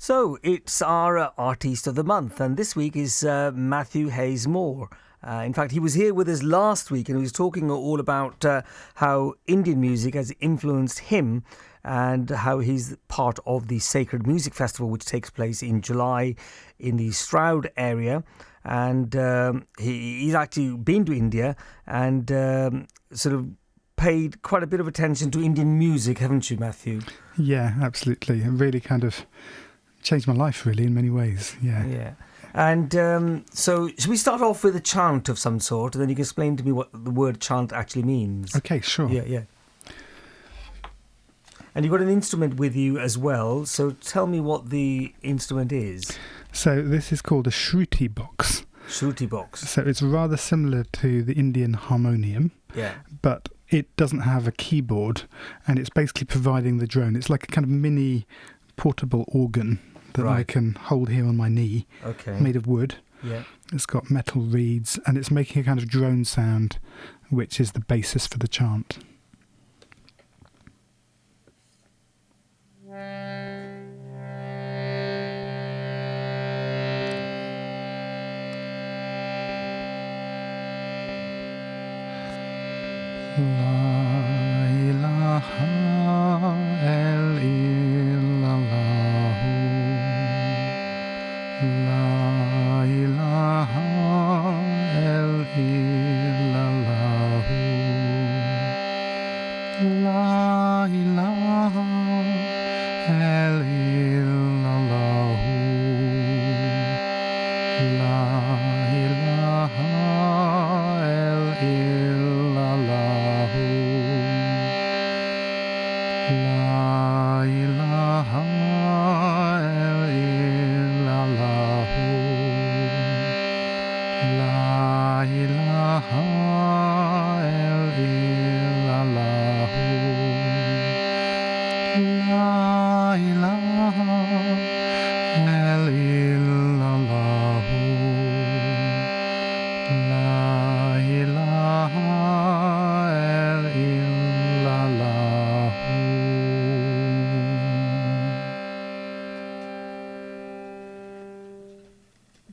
So it's our Artist of the Month, and this week is Matthew Heyse-Moore. In fact, he was here with us last week and he was talking all about how Indian music has influenced him and how he's part of the Sacred Music Festival, which takes place in July in the Stroud area. And he's actually been to India and sort of paid quite a bit of attention to Indian music, haven't you, Matthew? Yeah, absolutely. It really kind of changed my life, really, in many ways. Yeah. And so should we start off with a chant of some sort, and then you can explain to me what the word chant actually means? Okay, sure. Yeah. And you've got an instrument with you as well, so tell me what the instrument is. So this is called a shruti box. Shruti box. So it's rather similar to the Indian harmonium, but it doesn't have a keyboard, and it's basically providing the drone. It's like a kind of mini portable organ that I can hold here on my knee, made of wood. Yeah. It's got metal reeds, and it's making a kind of drone sound, which is the basis for the chant. La ilaha illallahu, la ilaha illallahu, la ilaha illallahu, la ilaha illallahu. La ilaha illallahu, la ilaha illallahu, la ilaha illallahu, la ilaha illallahu.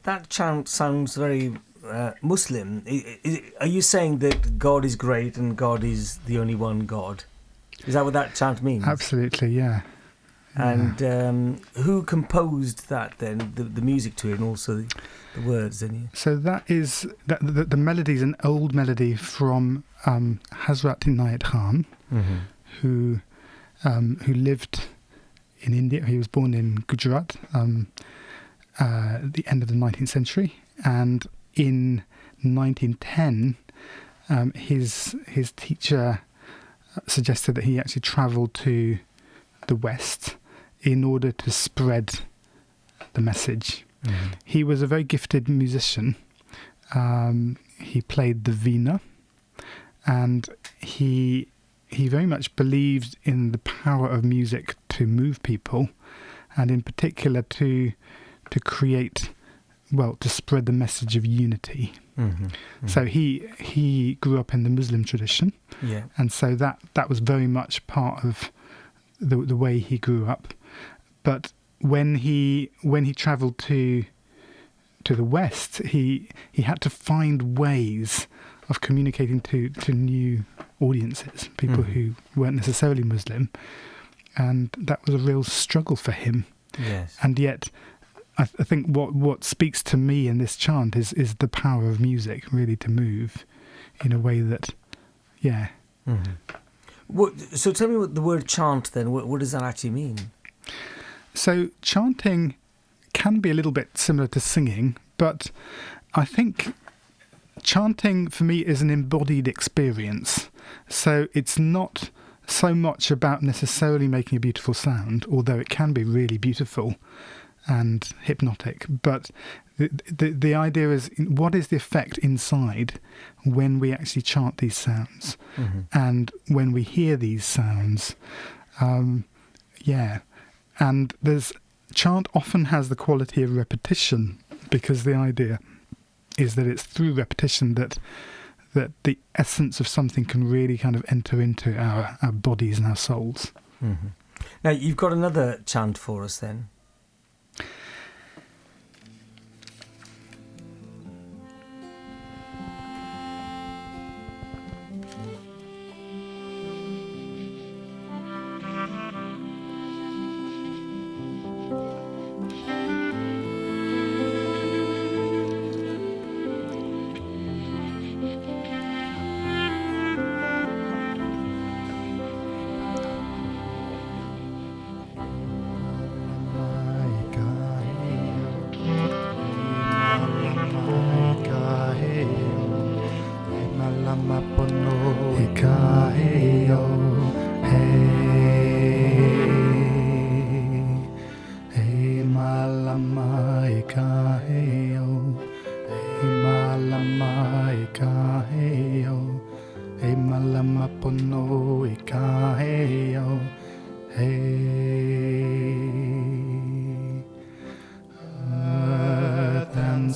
That chant sounds very Muslim. Are you saying that God is great and God is the only one God? Is that what that chant means? Absolutely, yeah. And who composed that then, the music to it and also the words? Then So that is the melody is an old melody from Hazrat Inayat Khan, who lived in India. He was born in Gujarat at the end of the 19th century, and in 1910 his teacher suggested that he actually travelled to the West in order to spread the message. He was a very gifted musician. He played the veena, and he very much believed in the power of music to move people, and in particular to create, to spread the message of unity. So he grew up in the Muslim tradition, and so that was very much part of the way he grew up. But when he travelled to the West, he had to find ways of communicating to new audiences, people who weren't necessarily Muslim, and that was a real struggle for him. Yes. And yet, I think what speaks to me in this chant is the power of music, really, to move in a way that, So tell me what the word chant then, what does that actually mean? So chanting can be a little bit similar to singing, but I think chanting for me is an embodied experience. So it's not so much about necessarily making a beautiful sound, although it can be really beautiful and hypnotic, but the idea is, what is the effect inside when we actually chant these sounds, and when we hear these sounds, and chant often has the quality of repetition, because the idea is that it's through repetition that the essence of something can really kind of enter into our bodies and our souls. Now you've got another chant for us then.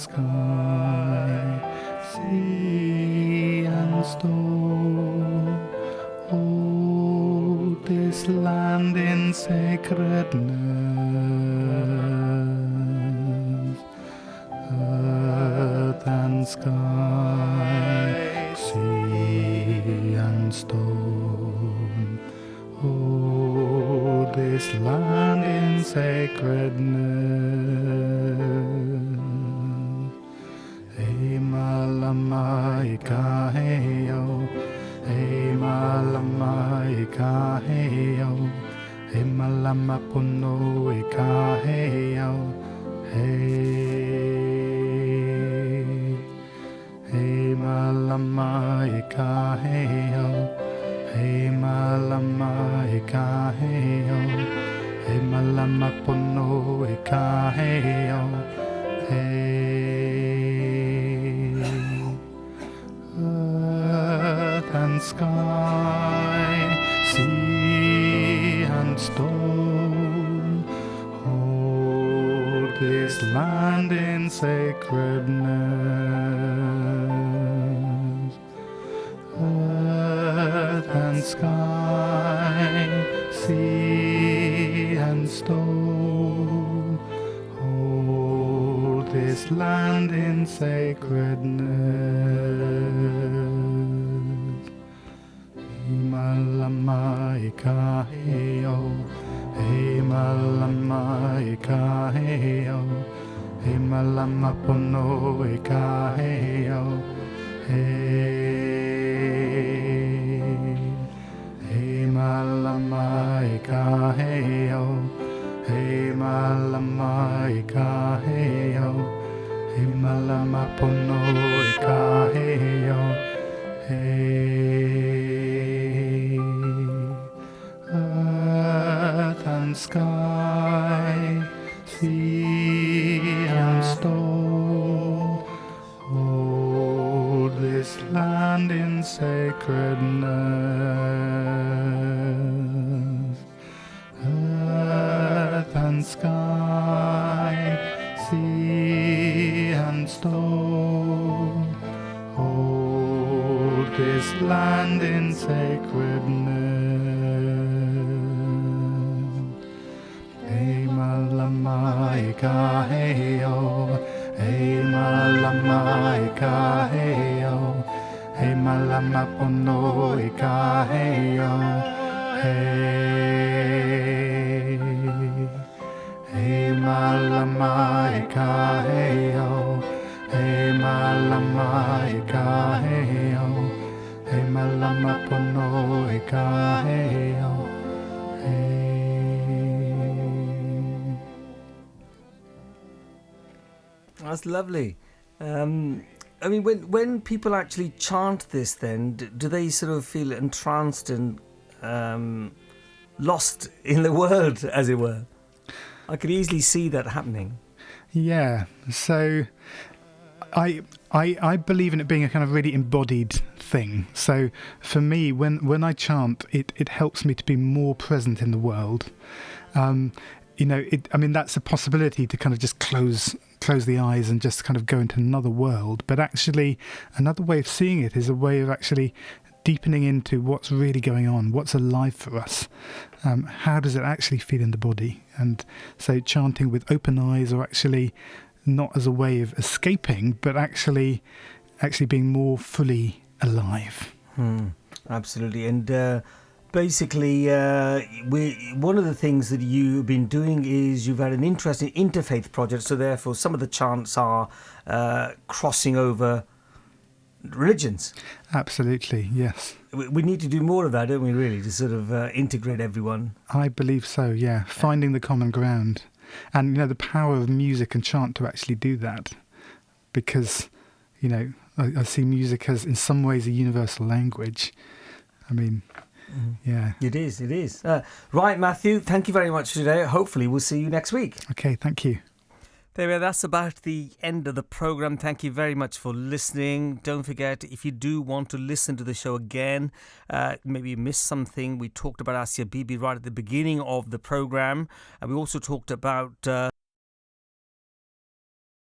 sky, sea and storm. Oh, this land in sacredness, earth and sky, sea and storm. Oh, this land in sacredness. Hey malama ika hey yo, hey malama ika hey yo, hey malama puno ika hey yo, hey. Hey malama ika hey yo, hey malama ika hey yo, hey malama puno ika hey yo, hey. Earth and sky, sea and storm, hold this land in sacredness. Earth and sky, sea and storm, hold this land in sacredness. Malama ika hey yo, hey malama ika hey yo, hey malama puno ika hey yo, hey. Hey malama ika hey yo, hey malama ika hey yo, hey malama puno ika hey yo, hey. Earth and sky, sea and storm, hold this land in sacredness. Earth and sky, sea and storm, hold this land in sacredness. Hey malama ika hey yo, hey malama ika hey yo, hey malama puno ika hey yo, hey. Hey malama ika hey yo, hey malama ika hey yo, hey malama puno ika hey yo, hey. That's lovely. I mean, when people actually chant this, then do they sort of feel entranced and lost in the world, as it were? I could easily see that happening. Yeah. So I believe in it being a kind of really embodied thing. So for me, when I chant, it helps me to be more present in the world. That's a possibility to kind of just close the eyes and just kind of go into another world. But actually, another way of seeing it is a way of actually deepening into what's really going on, what's alive for us. How does it actually feel in the body? And so chanting with open eyes, or actually not as a way of escaping, but actually being more fully alive. Absolutely. And basically, one of the things that you've been doing is you've had an interest in interfaith projects, so therefore some of the chants are crossing over religions. Absolutely, yes. We need to do more of that, don't we, really, to sort of integrate everyone? I believe so, yeah. Finding the common ground. And, the power of music and chant to actually do that. Because, I see music as, in some ways, a universal language. I mean, yeah. It is. Right, Matthew, thank you very much today. Hopefully we'll see you next week. Okay, thank you. There we are. That's about the end of the programme. Thank you very much for listening. Don't forget, if you do want to listen to the show again, maybe you missed something, we talked about Asya Bibi right at the beginning of the programme. And we also talked about